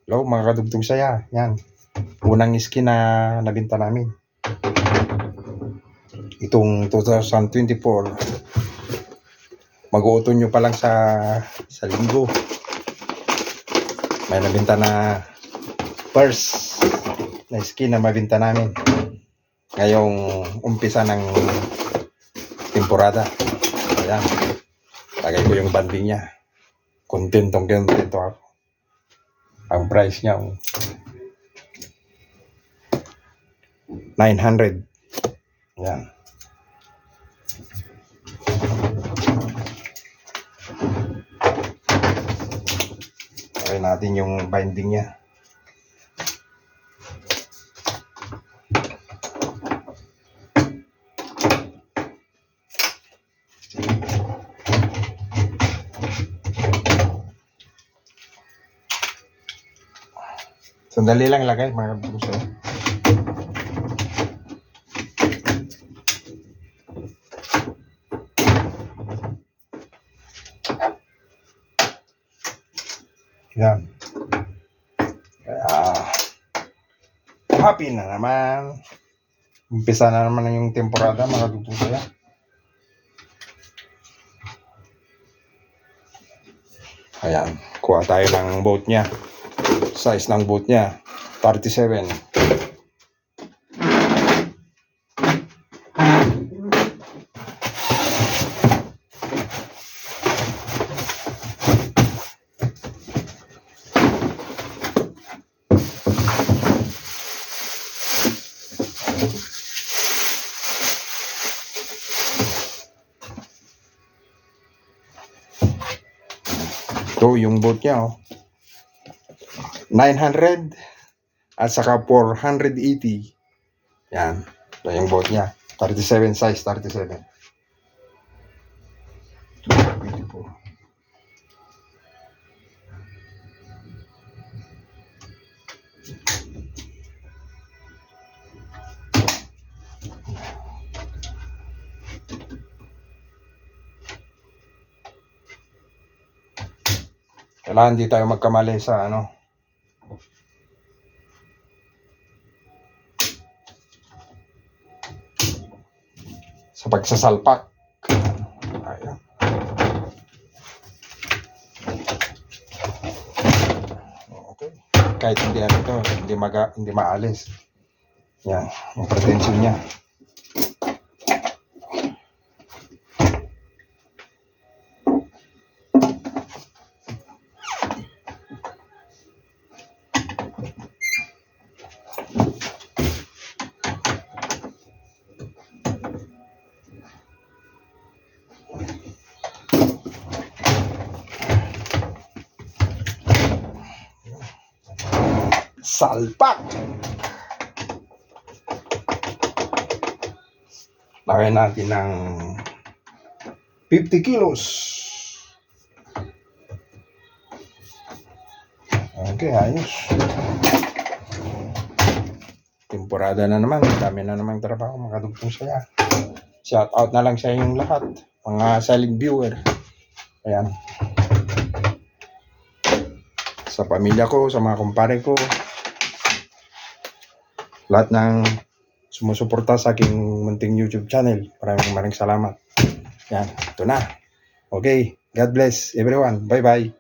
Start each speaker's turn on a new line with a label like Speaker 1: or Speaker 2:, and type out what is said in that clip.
Speaker 1: Hello mga kadugtong saya. Yan. Unang skin na nabenta namin. Itong 2024. Mag-uuto nyo pa lang sa linggo. May nabenta na first na skin na mabenta namin. Ngayong umpisa ng temporada. Ayan. Lagay ko yung banding niya. Kontentong ako. Ang price niya 900. Yan. Try natin yung binding niya. Sandali lang ilagay mga kabuso. Yan. Happy na naman. Umpisa na naman yung temporada mga kabuso. Ayan. Kuha tayo ng boat niya. Size ng boat niya 37. Ito yung boat niya 900 at saka 480. Yan. Ito yung boat niya. 37 size, 37. Beautiful. Kailangan hindi tayo magkamali sa sa pagsasalpak. Ayan. Okay. Kahit hindi hindi maalis. Yan, yung pretension niya. Salpak. Lagay natin ng 50 kilos. Okay, ayos. Temporada na naman. Dami na namang trabaho. Makadugtong saya. Shout out na lang sa inyong lahat. Mga silent viewer. Ayan. Sa pamilya ko, sa mga kumpare ko. Lahat ng sumusuporta sa aking munting YouTube channel. Maraming salamat. Yan, ito na. Okay, God bless everyone. Bye-bye.